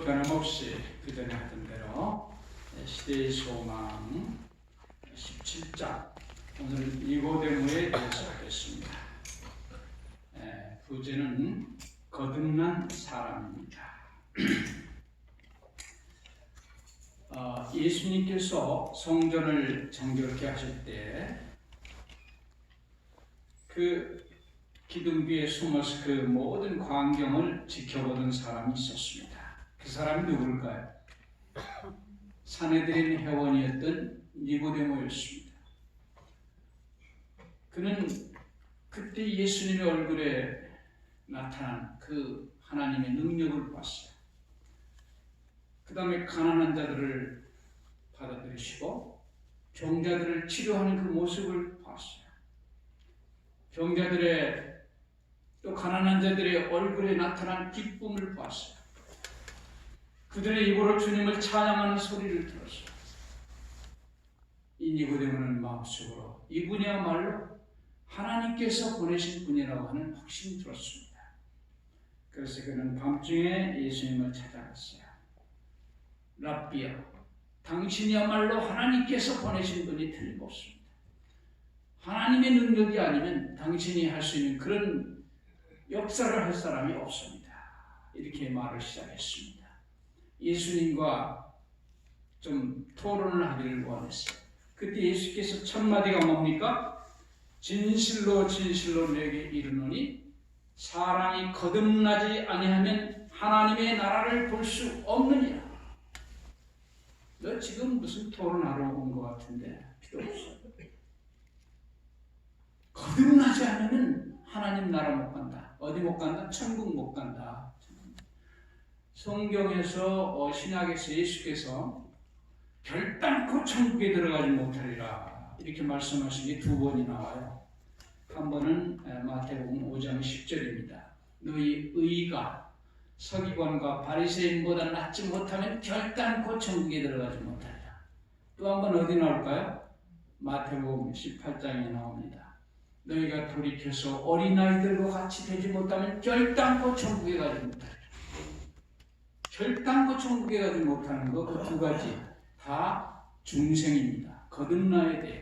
변함없이 그전에 하던 대로 시대의 소망 17장 오늘은 니고데모에 대해서 하겠습니다. 부제는 거듭난 사람입니다. 예수님께서 성전을 정결케 하실 때 그 기둥 뒤에 숨어서 그 모든 광경을 지켜보던 사람이 있었습니다. 그 사람이 누굴까요? 산헤드린 회원이었던 니고데모였습니다. 그는 그때 예수님의 얼굴에 나타난 그 하나님의 능력을 봤어요. 그 다음에 가난한 자들을 받아들이시고 병자들을 치료하는 그 모습을 봤어요. 병자들의 또 가난한 자들의 얼굴에 나타난 기쁨을 봤어요. 그들의 입으로 주님을 찬양하는 소리를 들었어요. 이 니고데모는 마음속으로 이분이야말로 하나님께서 보내신 분이라고 하는 확신이 들었습니다. 그래서 그는 밤중에 예수님을 찾아갔어요. 랍비여, 당신이야말로 하나님께서 보내신 분이 틀림없습니다. 하나님의 능력이 아니면 당신이 할 수 있는 그런 역사를 할 사람이 없습니다. 이렇게 말을 시작했습니다. 예수님과 좀 토론을 하기를 원했어요. 그때 예수께서 첫 마디가 뭡니까? 진실로 진실로 내게 이르노니 사람이 거듭나지 아니하면 하나님의 나라를 볼 수 없느니라. 너 지금 무슨 토론하러 온 것 같은데 필요 없어. 거듭나지 않으면 하나님 나라 못 간다. 어디 못 간다? 천국 못 간다. 성경에서 신약에서 예수께서 결단코 천국에 들어가지 못하리라 이렇게 말씀하신 게 두 번이 나와요. 한 번은 마태복음 5장 10절입니다. 너희 의가 서기관과 바리새인보다 낫지 못하면 결단코 천국에 들어가지 못하리라. 또 한 번 어디 나올까요? 마태복음 18장에 나옵니다. 너희가 돌이켜서 어린아이들과 같이 되지 못하면 결단코 천국에 가지 못하리라. 결단코 천국에 가지 못하는 것 그 두 가지 다 중생입니다. 거듭나야 돼요.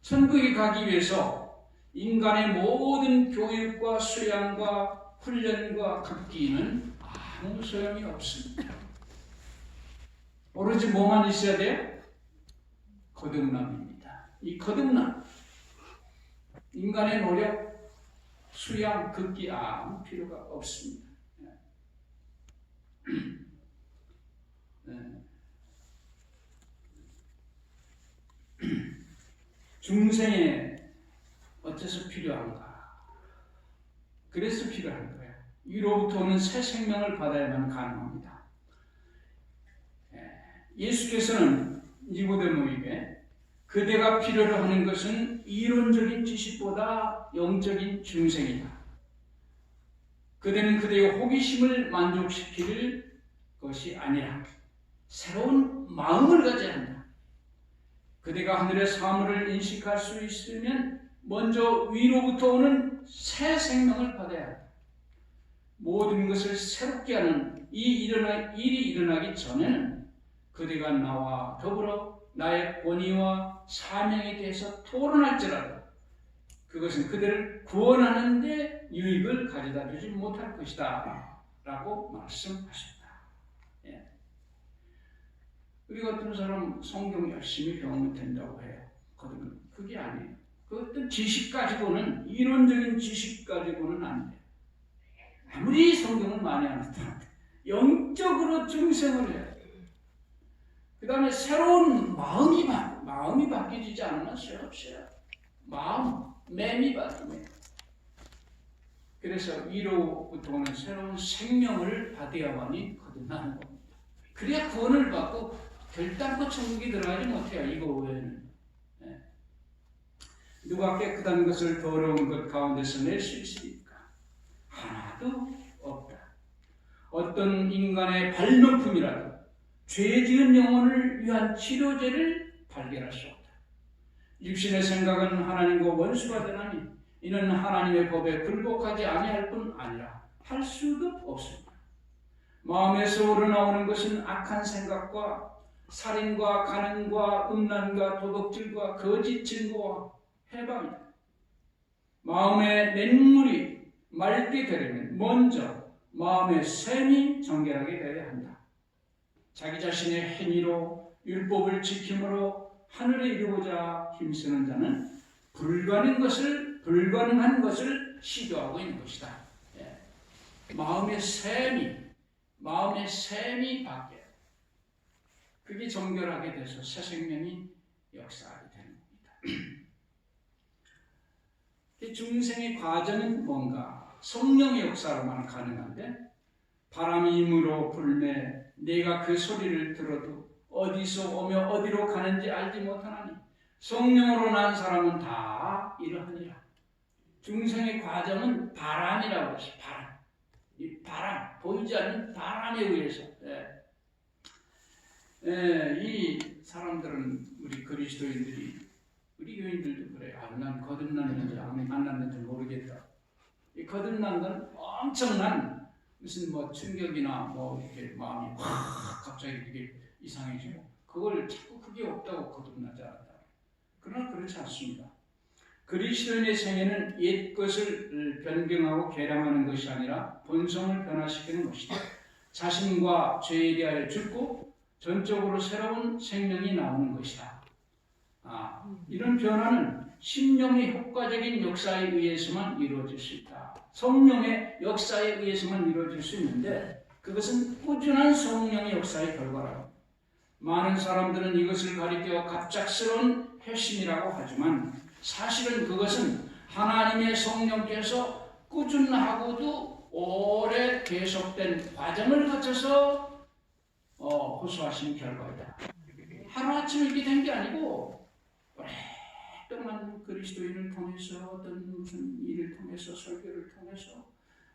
천국에 가기 위해서 인간의 모든 교육과 수양과 훈련과 급기는 아무 소용이 없습니다. 오로지 뭐만 있어야 돼요? 거듭남입니다. 이 거듭남, 인간의 노력, 수양, 급기 아무 필요가 없습니다. 중생에 어째서 필요한가? 그래서 필요한 거예요. 위로부터 오는 새 생명을 받아야만 가능합니다. 예수께서는 니고데모에게 그대가 필요로 하는 것은 이론적인 지식보다 영적인 중생이다. 그대는 그대의 호기심을 만족시킬 것이 아니라 새로운 마음을 가져야 한다. 그대가 하늘의 사물을 인식할 수 있으면 먼저 위로부터 오는 새 생명을 받아야 한다. 모든 것을 새롭게 하는 일이 일어나기 전에는 그대가 나와 더불어 나의 권위와 사명에 대해서 토론할지라도 그것은 그들을 구원하는 데 유익을 가져다 주지 못할 것이다 라고 말씀하셨다. 우리가 어떤 사람 성경 열심히 배우면 된다고 해요. 그게 아니에요. 그 어떤 지식 가지고는, 이론적인 지식 가지고는 안 돼요. 아무리 성경을 많이 하는 사람 영적으로 중생을 해야 돼요. 그 다음에 새로운 마음이 바뀌지 않으면 소용없어요. 맴이 바뀌면. 그래서 위로부터 오는 새로운 생명을 받아야만이 거듭나는 겁니다. 그래야 구원을 받고 결단코 천국에 들어가지 못해요. 이거 외에는. 누가 깨끗한 것을 더러운 것 가운데서 낼 수 있으니까 하나도 없다. 어떤 인간의 발명품이라도 죄 지은 영혼을 위한 치료제를 발견할 수 없다. 육신의 생각은 하나님과 원수가 되나니 이는 하나님의 법에 굴복하지 아니할 뿐 아니라 할 수도 없습니다. 마음에서 우러나오는 것은 악한 생각과 살인과 간음과 음란과 도덕질과 거짓 증거와 해방이다. 마음의 맹물이 맑게 되려면 먼저 마음의 샘이 정결하게 되어야 한다. 자기 자신의 행위로 율법을 지킴으로 하늘에 이르고자 힘쓰는 자는 불가능한 것을 시도하고 있는 것이다. 마음의 샘이 바뀌어요. 그게 정결하게 돼서 새 생명이 역사하게 되는 겁니다. 중생의 과정은 뭔가? 성령의 역사로만 가능한데 바람이 임으로 불매 내가 그 소리를 들어도 어디서 오며 어디로 가는지 알지 못하나니 성령으로 난 사람은 다 이러하니라. 중생의 과정은 바람이라고 하죠. 이 바람, 보이지 않는 바람에 의해서. 이 사람들은 우리 그리스도인들이, 우리 교인들도 그래요. 난 거듭났는지 안 났는지 모르겠다. 이 거듭난 건 엄청난 무슨 충격이나 이렇게 마음이 확 갑자기 이렇게 이상해지고 그걸 자꾸 그게 없다고 거듭나지 않았다. 그러나 그렇지 않습니다. 그리스도인의 생애는 옛 것을 변경하고 개량하는 것이 아니라 본성을 변화시키는 것이다. 자신과 죄에 대하여 죽고 전적으로 새로운 생명이 나오는 것이다. 이런 변화는 심령의 효과적인 역사에 의해서만 이루어질 수 있다. 성령의 역사에 의해서만 이루어질 수 있는데 그것은 꾸준한 성령의 역사의 결과라고. 많은 사람들은 이것을 가리켜 갑작스러운 회심이라고 하지만 사실은 그것은 하나님의 성령께서 꾸준하고도 오래 계속된 과정을 거쳐서 호소하신 결과이다. 하루아침에 이렇게 된 게 아니고 오랫동안 그리스도인을 통해서 어떤 무슨 일을 통해서 설교를 통해서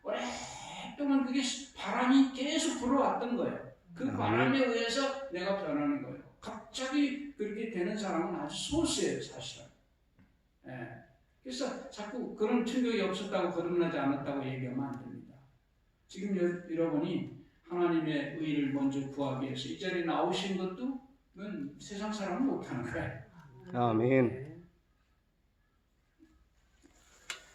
오랫동안 그게 바람이 계속 불어왔던 거예요. 그 바람에 의해서 내가 변하는 거예요. 갑자기 그렇게 되는 사람은 아주 소수예요, 사실은. 그래서 자꾸 그런 충격이 없었다고 거듭나지 않았다고 얘기하면 안 됩니다. 지금 여러분이 하나님의 의를 먼저 구하기 위해서 이 자리에 나오신 것도 그건 세상 사람은 못하는 거예요. 아멘.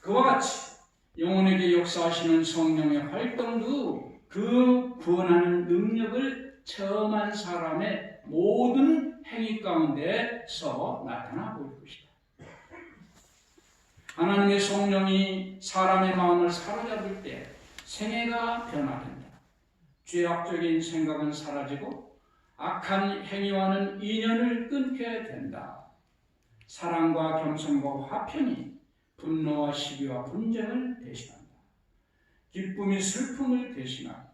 그와 같이 영혼에게 역사하시는 성령의 활동도 그 구원하는 능력을 체험한 사람의 모든 행위 가운데서 나타나 보일 것이다. 하나님의 성령이 사람의 마음을 사로잡을 때 생애가 변화된다. 죄악적인 생각은 사라지고 악한 행위와는 인연을 끊게 된다. 사랑과 겸손과 화평이 분노와 시기와 분쟁을 대신한다. 기쁨이 슬픔을 대신하고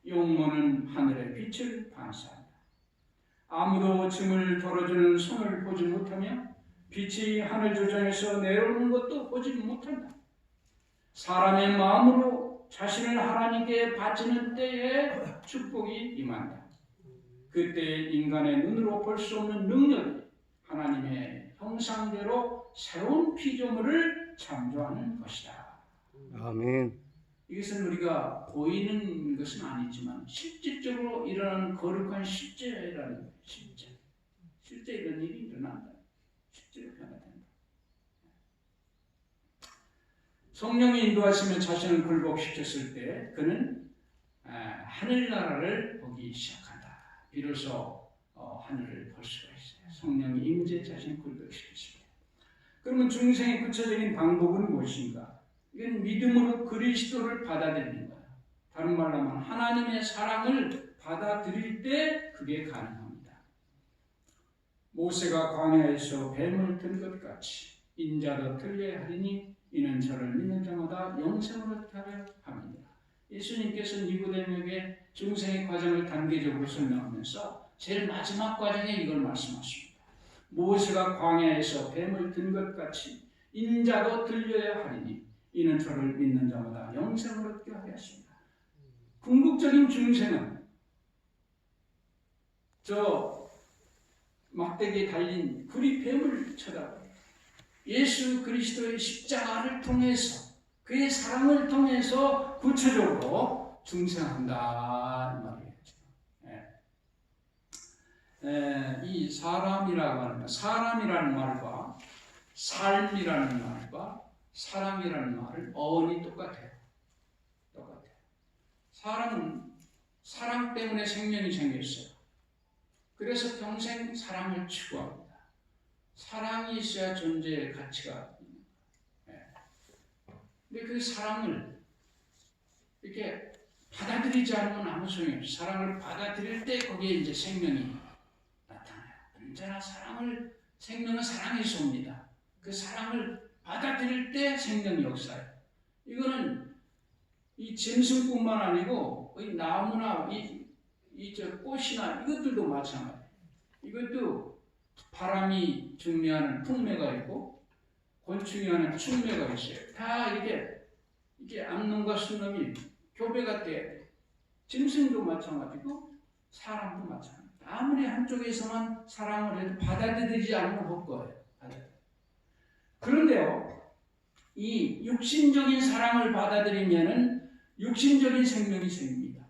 용모는 하늘의 빛을 반사한다. 아무도 짐을 덜어주는 손을 보지 못하며 빛이 하늘 조정에서 내려오는 것도 보지 못한다. 사람의 마음으로 자신을 하나님께 바치는 때에 축복이 임한다. 그때 인간의 눈으로 볼 수 없는 능력이 하나님의 형상대로 새로운 피조물을 창조하는 것이다. 아멘. 이것은 우리가 보이는 것은 아니지만 실질적으로 일어나는 거룩한 실제라는 거예요. 실제 이런 일이 일어난다. 실제로 변화된다. 성령이 인도하시며 자신을 굴복시켰을 때 그는 하늘나라를 보기 시작한다. 비로소 하늘을 볼 수가 있어요. 성령이 임재 자신을 굴복시켰을 때. 그러면 중생의 구체적인 방법은 무엇인가? 이건 믿음으로 그리스도를 받아들이는 거예요. 다른 말로 하면 하나님의 사랑을 받아들일 때 그게 가능합니다. 모세가 광야에서 뱀을 든 것 같이 인자도 틀려야 하리니 이는 저를 믿는 자마다 영생을 얻게 하려 합니다. 예수님께서 니고데모에게 중생의 과정을 단계적으로 설명하면서 제일 마지막 과정에 이걸 말씀하십니다. 모세가 광야에서 뱀을 든 것 같이 인자도 들려야 하리니 이는 저를 믿는 자마다 영생을 얻게 하려 하십니다. 궁극적인 중생은 저 막대기에 달린 구리뱀을 쳐다보고 예수 그리스도의 십자가를 통해서 그의 사랑을 통해서 구체적으로 중생한다. 이 사람이라는 말과 삶이라는 말과 사랑이라는 말은 어원이 똑같아요. 사람은 사랑 때문에 생명이 생겼어요. 그래서 평생 사랑을 추구합니다. 사랑이 있어야 존재의 가치가 있는 거예요. 근데 그 사랑을 이렇게 받아들이지 않으면 아무 소용이 없어요. 사랑을 받아들일 때 거기에 이제 생명이 나타나요. 언제나 생명은 사랑에서 옵니다. 그 사랑을 받아들일 때 생명이 역사해요. 이거는 이 짐승뿐만 아니고 이 나무나 저 꽃이나 이것들도 마찬가지예요. 이것도 바람이 중매하는 풍매가 있고 곤충이 하는 충매가 있어요. 다 이게 암놈과 순놈이 교배가 돼야 돼요. 짐승도 마찬가지고 사람도 마찬가지고 아무리 한쪽에서만 사랑을 해도 받아들이지 않으면 못 거예요. 그런데요, 이 육신적인 사랑을 받아들이면은 육신적인 생명이 생깁니다.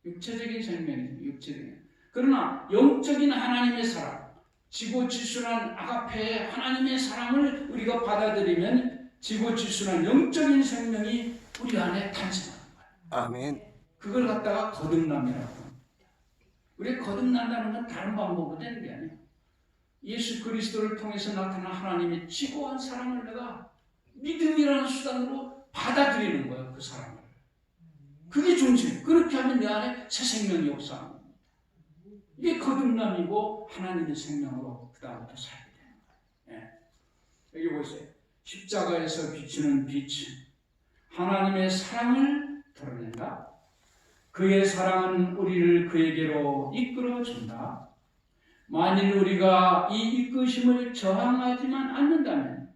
육체적인 생명이 육체적인. 그러나 영적인 하나님의 사랑, 지고지순한 아가페의 하나님의 사랑을 우리가 받아들이면 지고지순한 영적인 생명이 우리 안에 탄생하는 거예요. 아멘. 그걸 갖다가 거듭남이라고 합니다. 우리가 거듭난다는 건 다른 방법으로 되는 게 아니에요. 예수 그리스도를 통해서 나타난 하나님의 지고한 사랑을 내가 믿음이라는 수단으로 받아들이는 거예요. 그 사랑을. 그게 존재. 그렇게 하면 내 안에 새 생명이 역사하는 겁니다. 이게 거듭남이고 하나님의 생명으로 그 다음부터 살게 되는 거예요. 여기 보세요. 십자가에서 비추는 빛은 하나님의 사랑을 드러낸다. 그의 사랑은 우리를 그에게로 이끌어준다. 만일 우리가 이 이끄심을 저항하지만 않는다면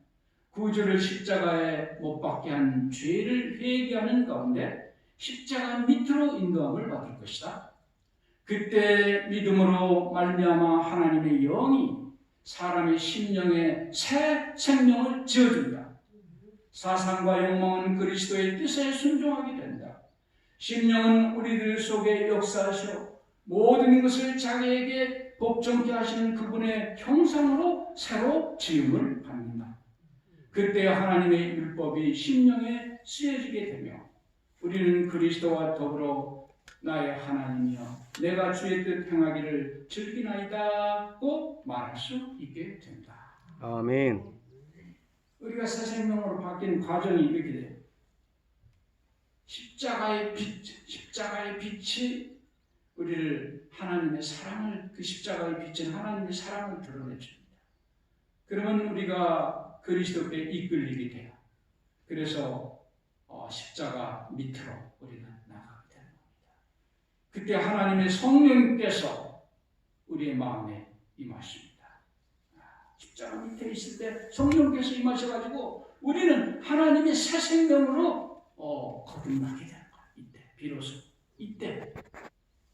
구주를 십자가에 못 박게 한 죄를 회개하는 가운데 십자가 밑으로 인도함을 받을 것이다. 그때 믿음으로 말미암아 하나님의 영이 사람의 심령에 새 생명을 지어준다. 사상과 욕망은 그리스도의 뜻에 순종하게 된다. 심령은 우리들 속에 역사하시어 모든 것을 자기에게 복종케 하시는 그분의 형상으로 새로 지음을 받는다. 그때 하나님의 율법이 심령에 쓰여지게 되며 우리는 그리스도와 더불어 나의 하나님이여 내가 주의 뜻 행하기를 즐기나이다고 말할 수 있게 된다. 아멘. 우리가 새 생명으로 바뀌는 과정이 이렇게 돼요. 십자가의 빛이 우리를 하나님의 사랑을, 그 십자가의 빛은 하나님의 사랑을 드러내줍니다. 그러면 우리가 그리스도께 이끌리게 돼요. 그래서 십자가 밑으로 우리가 나가게 되는 겁니다. 그때 하나님의 성령께서 우리의 마음에 임하십니다. 십자가 밑에 있을 때 성령께서 임하셔가지고 우리는 하나님의 새 생명으로 거듭나게 되는 거예요. 이때 비로소 이때.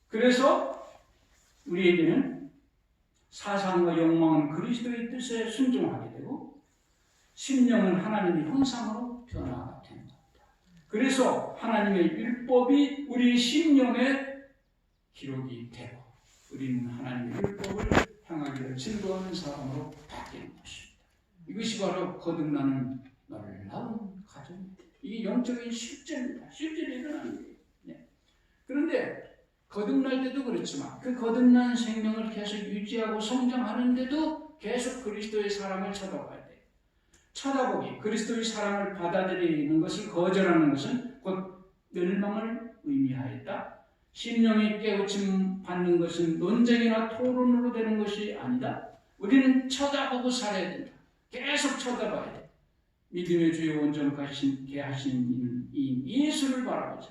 그래서 우리에게는 사상과 욕망은 그리스도의 뜻에 순종하게 되고 심령은 하나님의 형상으로 변화가 되는 겁니다. 그래서 하나님의 율법이 우리 심령에 기록이 되고 우리는 하나님의 율법을 향하기를 즐거워하는 사람으로 바뀌는 것입니다. 이것이 바로 거듭나는 놀라운 과정입니다. 이게 영적인 실제입니다. 실제로 일어나는 거예요. 네. 그런데 거듭날 때도 그렇지만 그 거듭난 생명을 계속 유지하고 성장하는데도 계속 그리스도의 사랑을 쳐다봐야 돼요. 쳐다보기, 그리스도의 사랑을 받아들이는 것을 거절하는 것은 곧 멸망을 의미하였다. 심령이 깨우침 받는 것은 논쟁이나 토론으로 되는 것이 아니다. 우리는 쳐다보고 살아야 된다. 계속 쳐다봐야 돼. 믿음의 주의 온전하게 하신 이 예수를 바라보자.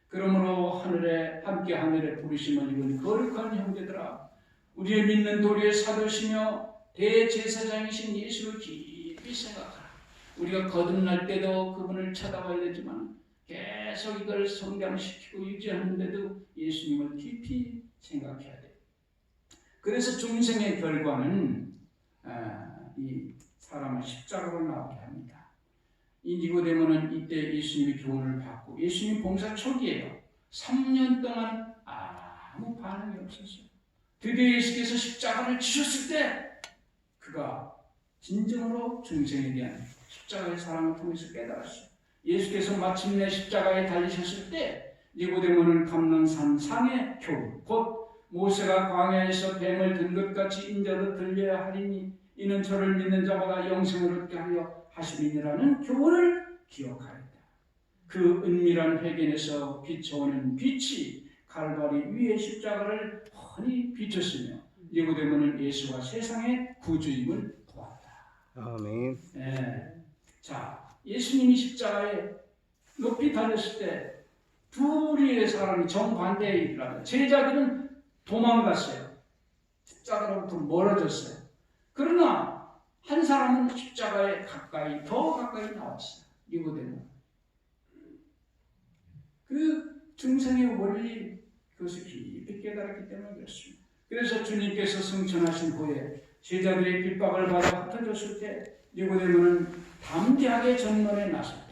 그러므로 함께 하늘에 부르심을 입은 거룩한 형제들아, 우리의 믿는 도리의 사도시며 대제사장이신 예수를 깊이 생각하라. 우리가 거듭날 때도 그분을 쳐다봐야 되지만 계속 이걸 성장시키고 유지하는데도 예수님을 깊이 생각해야 돼요. 그래서 중생의 결과는 이 사람을 십자가로 나오게 합니다. 이 니고데모는 이때 예수님의 교훈을 받고 예수님 봉사 초기에요. 3년 동안 아무 반응이 없었어요. 드디어 예수께서 십자가를 지셨을 때 그가 진정으로 중생에 대한 십자가의 사랑을 통해서 깨달았어요. 예수께서 마침내 십자가에 달리셨을 때 니고데모는 감람산 상의 교훈 곧 모세가 광야에서 뱀을 든 것 같이 인자도 들려야 하리니 이는 저를 믿는 자마다 영생을 얻게 하려 하시리니라는 교훈을 기억하였다. 그 은밀한 회견에서 비춰오는 빛이 갈바리 위의 십자가를 훤히 비췄으며 니고데모는 예수가 세상의 구주임을 보았다. 아멘. 예. 자, 예수님이 십자가에 높이 달렸을 때 두 무리의 사람이 정반대에 일어나요. 제자들은 도망갔어요. 십자가로부터 멀어졌어요. 그러나 한 사람은 십자가에 가까이 더 가까이 나왔어요. 니고데모. 그 중생의 원리 그것을 깊이 깨달았기 때문에 그렇습니다. 그래서 주님께서 승천하신 후에 제자들의 핍박을 받아 흩어졌을 때 니고데모는 담대하게 전론에 나섰다.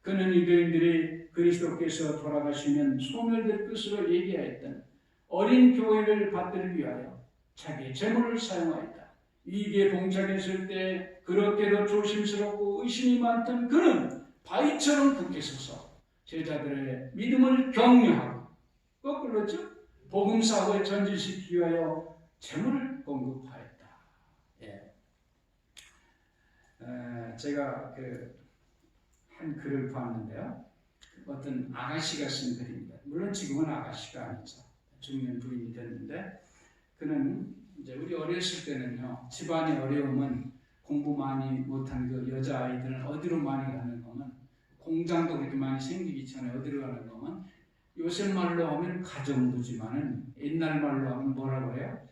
그는 유대인들이 그리스도께서 돌아가시면 소멸될 것으로 얘기하였던 어린 교회를 받들기 위하여 자기의 재물을 사용하였다. 위기에 봉착했을 때 그렇게도 조심스럽고 의심이 많던 그는 바위처럼 굳게 서서 제자들의 믿음을 격려하고 거꾸로죠. 복음 사고에 전진시키기 위하여 재물을 공급하였다. 예. 제가 한 글을 봤는데요. 어떤 아가씨가 쓴 글입니다. 물론 지금은 아가씨가 아니죠. 중년 부인이 됐는데 그는 이제 우리 어렸을 때는요. 집안의 어려움은 공부 많이 못한 그 여자아이들은 어디로 많이 가는 거면 공장도 그렇게 많이 생기기 전에 어디로 가는 거면 요새 말로 하면 가정부지만은 옛날 말로 하면 뭐라고 해요?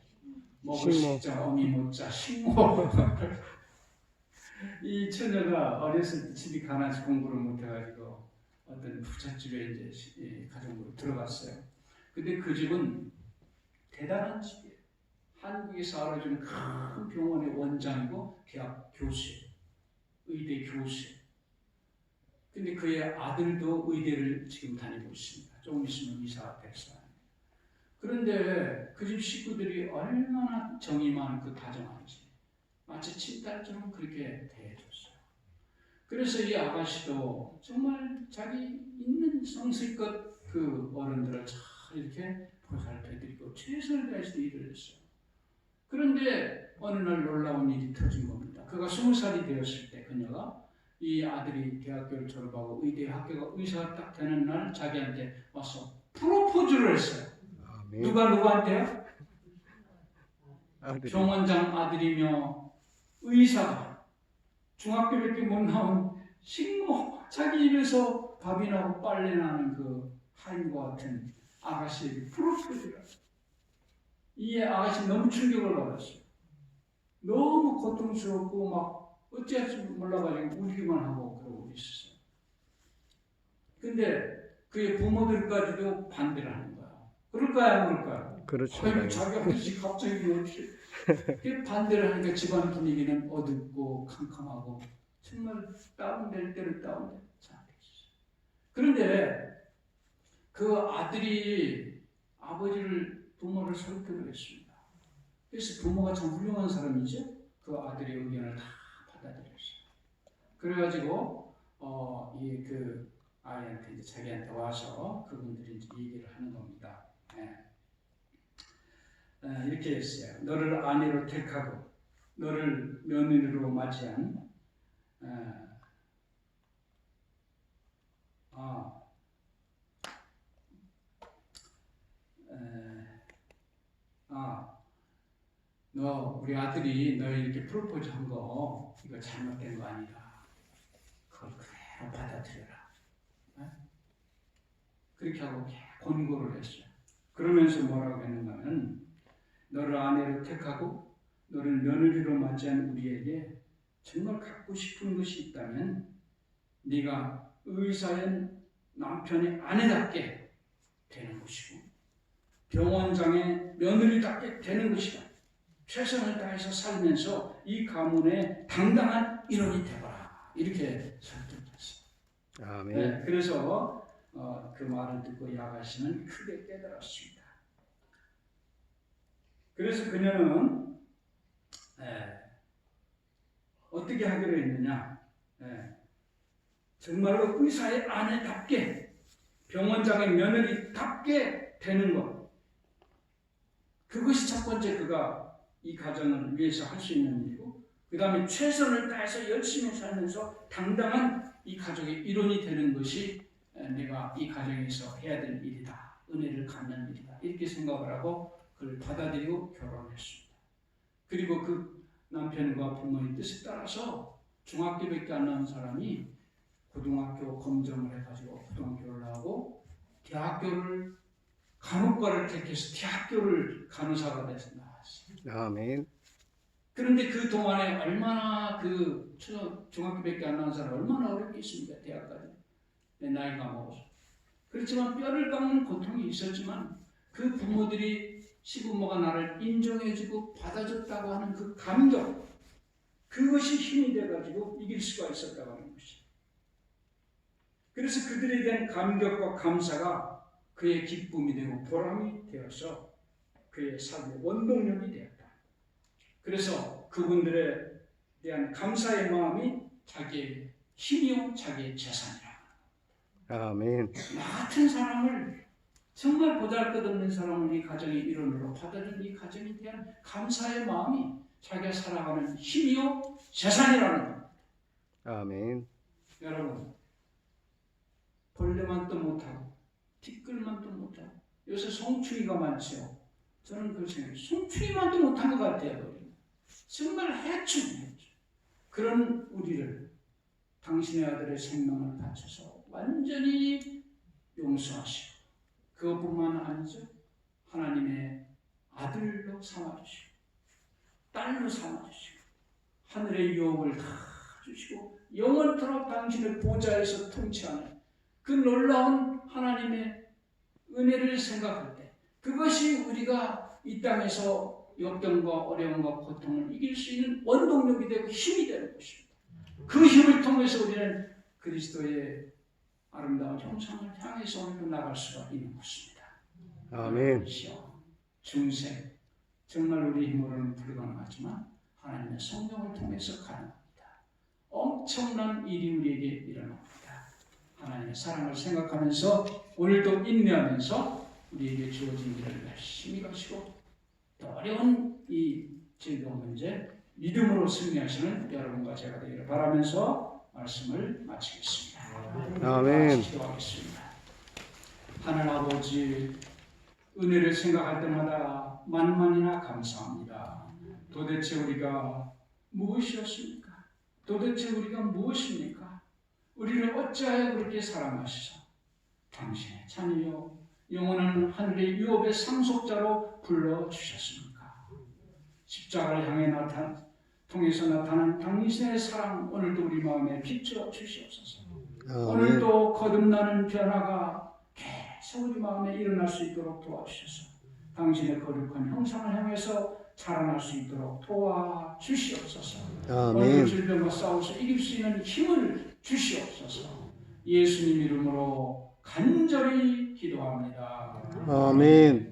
먹을 식자 어미 못자 식모. 이 처녀가 어렸을 때 집이 가난해서 공부를 못해가지고 어떤 부잣집에 이제 가정으로 들어갔어요. 근데 그 집은 대단한 집이에요. 한국에서 알아주는 큰 병원의 원장이고 대학 교수예요. 의대 교수예요. 근데 그의 아들도 의대를 지금 다니고 있습니다. 조금 있으면 의사 백사. 그런데 그 집 식구들이 얼마나 정이 많은 그 가정인지 마치 친딸처럼 그렇게 대해줬어요. 그래서 이 아가씨도 정말 자기 있는 성실껏 그 어른들을 잘 이렇게 보살펴드리고 최선을 다해서 일을 했어요. 그런데 어느 날 놀라운 일이 터진 겁니다. 그가 20살이 되었을 때 그녀가 이 아들이 대학교를 졸업하고 의대 학교가 의사가 딱 되는 날 자기한테 와서 프로포즈를 했어요. 아멘. 누구한테요? 아들이. 병원장 아들이며 의사가 중학교밖에 못 나온 식모 자기 집에서 밥이 나고 빨래 나는 그 하인과 같은 아가씨에게 프로포즈를 했어요. 이 아가씨 너무 충격을 받았어요. 너무 고통스럽고 막 어찌할지 몰라가지고 울기만 하고 그러고 있었어요. 근데 그의 부모들까지도 반대를 하는 거야. 그럴까요? 안 그럴까요? 그렇죠. 아이고, 자기 아버지 갑자기 어떻게 반대를 하니까 집안 분위기는 어둡고 캄캄하고 정말 다운될 때는 다운될 상태였어요. 그런데 그 아들이 부모를 설득을 했습니다. 그래서 부모가 참 훌륭한 사람이죠. 그 아들의 의견을 다 받아들였어요. 그래가지고 그 아이한테 이제 자기한테 와서 그분들이 이제 얘기를 하는 겁니다. 이렇게 했어요. 너를 아내로 택하고 너를 며느리로 맞이한 너 우리 아들이 너 이렇게 프로포즈 한 거 이거 잘못된 거 아니다. 그걸 그대로 받아들여라. 그렇게 하고 권고를 했어요. 그러면서 뭐라고 했는가는 너를 아내로 택하고 너를 며느리로 맞이한 우리에게 정말 갖고 싶은 것이 있다면 네가 의사인 남편의 아내답게 되는 것이고 병원장의 며느리답게 되는 것이다. 최선을 다해서 살면서 이 가문의 당당한 일원이 되거라. 이렇게 설득했어요. 아멘. 네, 그래서 그 말을 듣고 이 아가씨는 크게 깨달았습니다. 그래서 그녀는 어떻게 하기로 했느냐? 정말로 의사의 아내답게 병원장의 며느리답게 되는 것. 그것이 첫 번째 그가 이 가정을 위해서 할 수 있는 일이고, 그 다음에 최선을 다해서 열심히 살면서 당당한 이 가족의 일원이 되는 것이 내가 이 가정에서 해야 될 일이다. 은혜를 갖는 일이다. 이렇게 생각을 하고 그를 받아들이고 결혼했습니다. 그리고 그 남편과 부모의 뜻에 따라서 중학교밖에 안 나온 사람이 고등학교 검정을 해가지고 고등학교를 나오고 대학교를 간호과를 택해서 대학교를 간호사가 돼서 나왔어요. 아멘. 그런데 그 동안에 얼마나 그 중학교밖에 안 나온 사람 얼마나 어렵겠습니까? 대학까지 내 나이가 먹어서. 그렇지만 뼈를 깎는 고통이 있었지만 그 부모들이 시부모가 나를 인정해주고 받아줬다고 하는 그 감격, 그것이 힘이 돼가지고 이길 수가 있었다고 하는 것이죠. 그래서 그들에 대한 감격과 감사가 그의 기쁨이 되고 보람이 되어서 그의 삶의 원동력이 되었다. 그래서 그분들에 대한 감사의 마음이 자기의 힘이요 자기의 재산이라. 아멘. 나 같은 사람을 정말 보잘것없는 사람을 이 가정의 일원으로 받아준 이 가정에 대한 감사의 마음이 자기가 살아가는 힘이요 재산이라는 겁니다. 아멘. 여러분, 벌레만 또 못하고 티끌만 또 못하고 요새 송충이가 많죠. 저는 그렇게 생각해요. 송충이만 또 못한 것 같아요. 정말 해충. 그런 우리를 당신의 아들의 생명을 바쳐서 완전히 용서하시고, 그것뿐만 아니죠. 하나님의 아들로 삼아주시고 딸로 삼아주시고 하늘의 유업을 다 주시고 영원토록 당신의 보좌에서 통치하는 그 놀라운 하나님의 은혜를 생각할 때, 그것이 우리가 이 땅에서 역경과 어려움과 고통을 이길 수 있는 원동력이 되고 힘이 되는 것입니다. 그 힘을 통해서 우리는 그리스도의 아름다운 형상을 향해서 오늘도 나갈 수가 있는 것입니다. 아멘. 중생, 정말 우리 힘으로는 불가능하지만 하나님의 성령을 통해서 가능합니다. 엄청난 일이 우리에게 일어납니다. 하나님의 사랑을 생각하면서 오늘도 인내하면서 우리에게 주어진 길을 열심히 가시고 더 어려운 이 질병 문제 믿음으로 승리하시는 여러분과 제가 되기를 바라면서 말씀을 마치겠습니다. 아멘. 기도하겠습니다. 하늘 아버지, 은혜를 생각할 때마다 만만이나 감사합니다. 도대체 우리가 무엇이었습니까? 도대체 우리가 무엇입니까? 우리를 어찌하여 그렇게 사랑하시사 당신의 자녀요 영원한 하늘의 유업의 상속자로 불러주셨습니까? 십자가를 향해 통해서 나타난 당신의 사랑, 오늘도 우리 마음에 비춰 주시옵소서. 오늘도 거듭나는 변화가 계속 우리 마음에 일어날 수 있도록 도와주셔서 당신의 거룩한 형상을 향해서 자라날 수 있도록 도와주시옵소서. 오늘 질병과 싸워서 이길 수 있는 힘을 주시옵소서. 예수님 이름으로 간절히 기도합니다. 아멘.